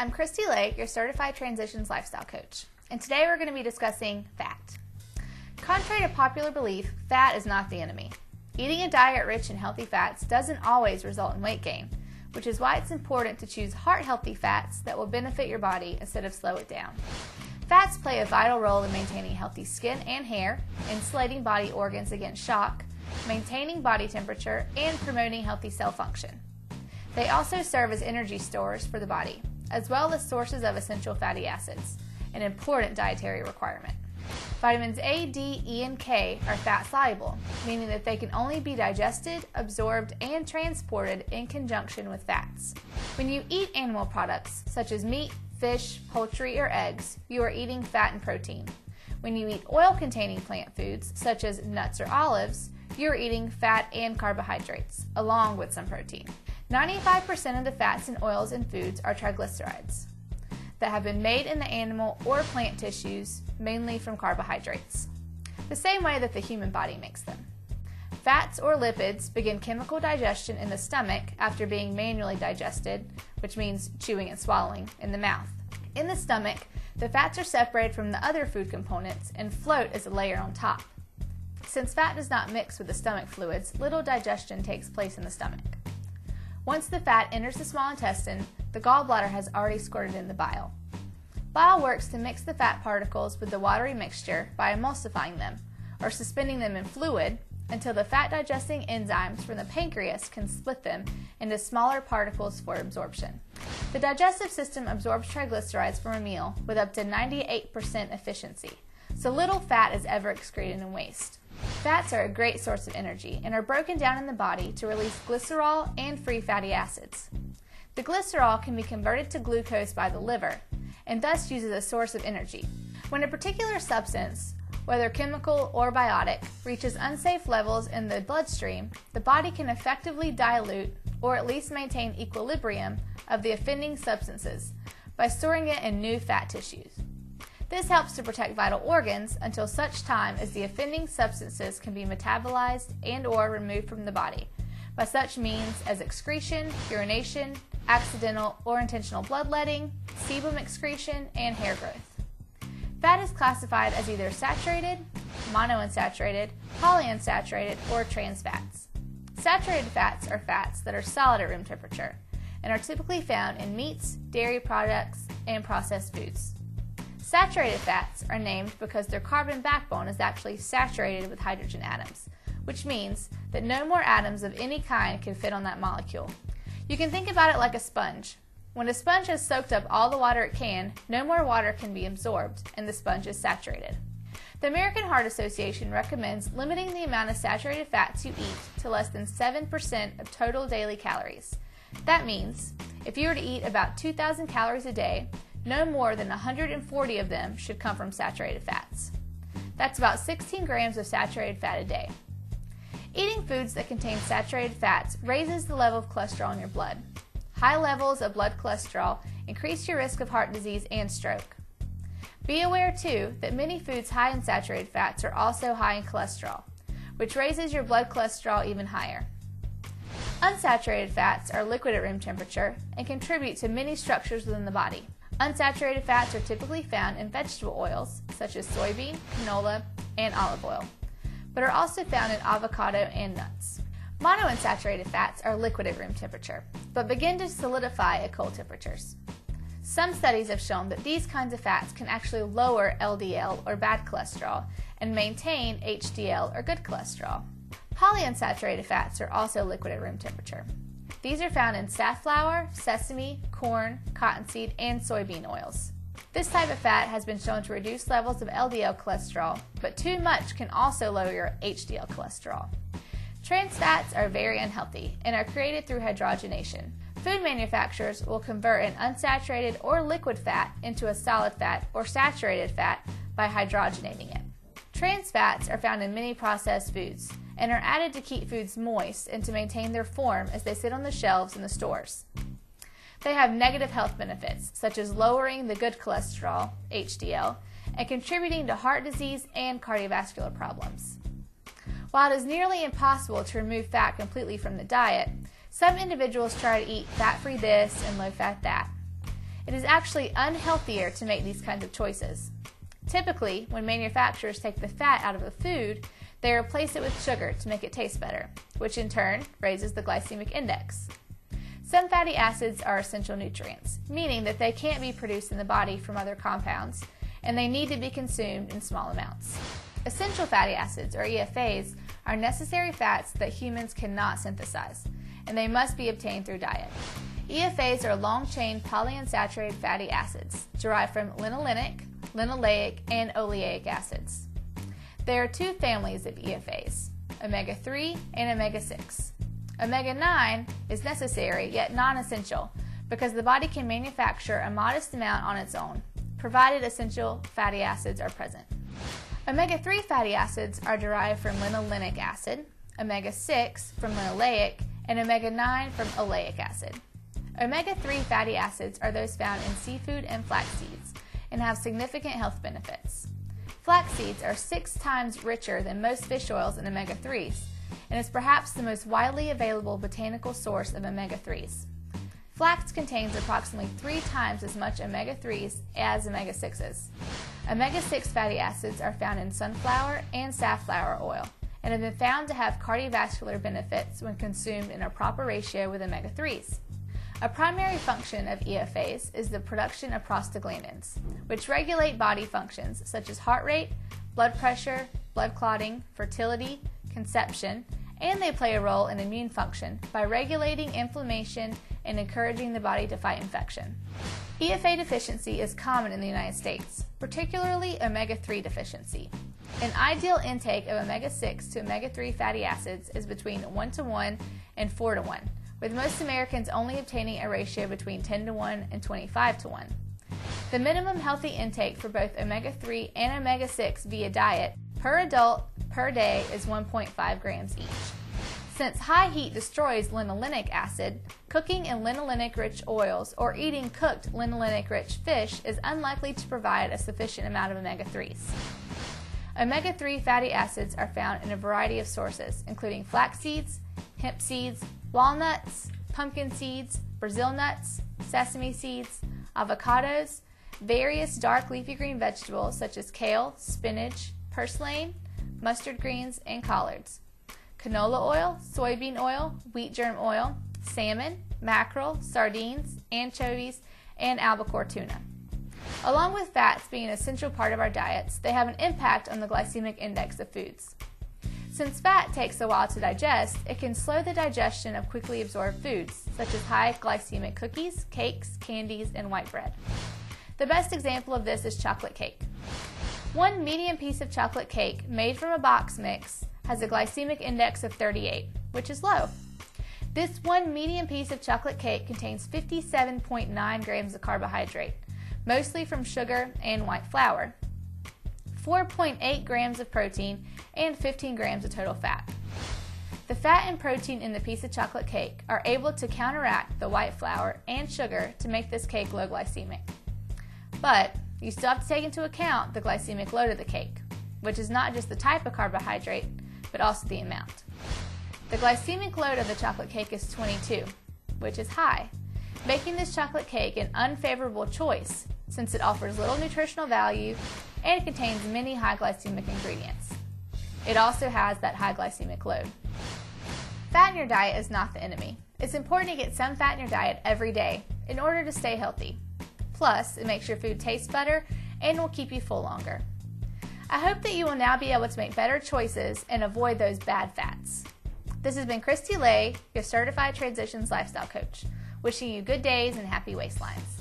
I'm Christy Lake, your Certified Transitions Lifestyle Coach, and today we're going to be discussing fat. Contrary to popular belief, fat is not the enemy. Eating a diet rich in healthy fats doesn't always result in weight gain, which is why it's important to choose heart-healthy fats that will benefit your body instead of slow it down. Fats play a vital role in maintaining healthy skin and hair, insulating body organs against shock, maintaining body temperature, and promoting healthy cell function. They also serve as energy stores for the body, as well as sources of essential fatty acids, an important dietary requirement. Vitamins A, D, E, and K are fat-soluble, meaning that they can only be digested, absorbed, and transported in conjunction with fats. When you eat animal products, such as meat, fish, poultry, or eggs, you are eating fat and protein. When you eat oil-containing plant foods, such as nuts or olives, you are eating fat and carbohydrates, along with some protein. 95% of the fats and oils in foods are triglycerides that have been made in the animal or plant tissues, mainly from carbohydrates, the same way that the human body makes them. Fats or lipids begin chemical digestion in the stomach after being manually digested, which means chewing and swallowing, in the mouth. In the stomach, the fats are separated from the other food components and float as a layer on top. Since fat does not mix with the stomach fluids, little digestion takes place in the stomach. Once the fat enters the small intestine, the gallbladder has already squirted in the bile. Bile works to mix the fat particles with the watery mixture by emulsifying them, or suspending them in fluid, until the fat-digesting enzymes from the pancreas can split them into smaller particles for absorption. The digestive system absorbs triglycerides from a meal with up to 98% efficiency, so little fat is ever excreted in waste. Fats are a great source of energy and are broken down in the body to release glycerol and free fatty acids. The glycerol can be converted to glucose by the liver and thus used as a source of energy. When a particular substance, whether chemical or biotic, reaches unsafe levels in the bloodstream, the body can effectively dilute or at least maintain equilibrium of the offending substances by storing it in new fat tissues. This helps to protect vital organs until such time as the offending substances can be metabolized and/or removed from the body by such means as excretion, urination, accidental or intentional bloodletting, sebum excretion, and hair growth. Fat is classified as either saturated, monounsaturated, polyunsaturated, or trans fats. Saturated fats are fats that are solid at room temperature and are typically found in meats, dairy products, and processed foods. Saturated fats are named because their carbon backbone is actually saturated with hydrogen atoms, which means that no more atoms of any kind can fit on that molecule. You can think about it like a sponge. When a sponge has soaked up all the water it can, no more water can be absorbed, and the sponge is saturated. The American Heart Association recommends limiting the amount of saturated fats you eat to less than 7% of total daily calories. That means, if you were to eat about 2,000 calories a day, no more than 140 of them should come from saturated fats. That's about 16 grams of saturated fat a day. Eating foods that contain saturated fats raises the level of cholesterol in your blood. High levels of blood cholesterol increase your risk of heart disease and stroke. Be aware, too, that many foods high in saturated fats are also high in cholesterol, which raises your blood cholesterol even higher. Unsaturated fats are liquid at room temperature and contribute to many structures within the body. Unsaturated fats are typically found in vegetable oils, such as soybean, canola, and olive oil, but are also found in avocado and nuts. Monounsaturated fats are liquid at room temperature, but begin to solidify at cold temperatures. Some studies have shown that these kinds of fats can actually lower LDL or bad cholesterol and maintain HDL or good cholesterol. Polyunsaturated fats are also liquid at room temperature. These are found in safflower, sesame, corn, cottonseed, and soybean oils. This type of fat has been shown to reduce levels of LDL cholesterol, but too much can also lower your HDL cholesterol. Trans fats are very unhealthy and are created through hydrogenation. Food manufacturers will convert an unsaturated or liquid fat into a solid fat or saturated fat by hydrogenating it. Trans fats are found in many processed foods and are added to keep foods moist and to maintain their form as they sit on the shelves in the stores. They have negative health benefits, such as lowering the good cholesterol, HDL, and contributing to heart disease and cardiovascular problems. While it is nearly impossible to remove fat completely from the diet, some individuals try to eat fat-free this and low-fat that. It is actually unhealthier to make these kinds of choices. Typically, when manufacturers take the fat out of a food, they replace it with sugar to make it taste better, which in turn raises the glycemic index. Some fatty acids are essential nutrients, meaning that they can't be produced in the body from other compounds, and they need to be consumed in small amounts. Essential fatty acids, or EFAs, are necessary fats that humans cannot synthesize, and they must be obtained through diet. EFAs are long-chain polyunsaturated fatty acids derived from linolenic, linoleic, and oleic acids. There are two families of EFAs, omega-3 and omega-6. Omega-9 is necessary yet non-essential because the body can manufacture a modest amount on its own, provided essential fatty acids are present. Omega-3 fatty acids are derived from linolenic acid, omega-6 from linoleic, and omega-9 from oleic acid. Omega-3 fatty acids are those found in seafood and flax seeds and have significant health benefits. Flax seeds are 6 times richer than most fish oils in omega-3s and is perhaps the most widely available botanical source of omega-3s. Flax contains approximately 3 times as much omega-3s as omega-6s. Omega-6 fatty acids are found in sunflower and safflower oil and have been found to have cardiovascular benefits when consumed in a proper ratio with omega-3s. A primary function of EFAs is the production of prostaglandins, which regulate body functions such as heart rate, blood pressure, blood clotting, fertility, conception, and they play a role in immune function by regulating inflammation and encouraging the body to fight infection. EFA deficiency is common in the United States, particularly omega-3 deficiency. An ideal intake of omega-6 to omega-3 fatty acids is between 1:1 and 4:1, with most Americans only obtaining a ratio between 10:1 and 25:1. The minimum healthy intake for both omega-3 and omega-6 via diet per adult per day is 1.5 grams each. Since high heat destroys linolenic acid, cooking in linolenic-rich oils or eating cooked linolenic-rich fish is unlikely to provide a sufficient amount of omega-3s. Omega-3 fatty acids are found in a variety of sources, including flax seeds, hemp seeds, walnuts, pumpkin seeds, Brazil nuts, sesame seeds, avocados, various dark leafy green vegetables such as kale, spinach, purslane, mustard greens, and collards, canola oil, soybean oil, wheat germ oil, salmon, mackerel, sardines, anchovies, and albacore tuna. Along with fats being an essential part of our diets, they have an impact on the glycemic index of foods. Since fat takes a while to digest, it can slow the digestion of quickly absorbed foods, such as high glycemic cookies, cakes, candies, and white bread. The best example of this is chocolate cake. One medium piece of chocolate cake made from a box mix has a glycemic index of 38, which is low. This one medium piece of chocolate cake contains 57.9 grams of carbohydrate, mostly from sugar and white flour, 4.8 grams of protein, and 15 grams of total fat. The fat and protein in the piece of chocolate cake are able to counteract the white flour and sugar to make this cake low glycemic. But you still have to take into account the glycemic load of the cake, which is not just the type of carbohydrate, but also the amount. The glycemic load of the chocolate cake is 22, which is high, making this chocolate cake an unfavorable choice since it offers little nutritional value and contains many high glycemic ingredients. It also has that high glycemic load. Fat in your diet is not the enemy. It's important to get some fat in your diet every day in order to stay healthy. Plus, it makes your food taste better and will keep you full longer. I hope that you will now be able to make better choices and avoid those bad fats. This has been Christy Lay, your Certified Transitions Lifestyle Coach, wishing you good days and happy waistlines.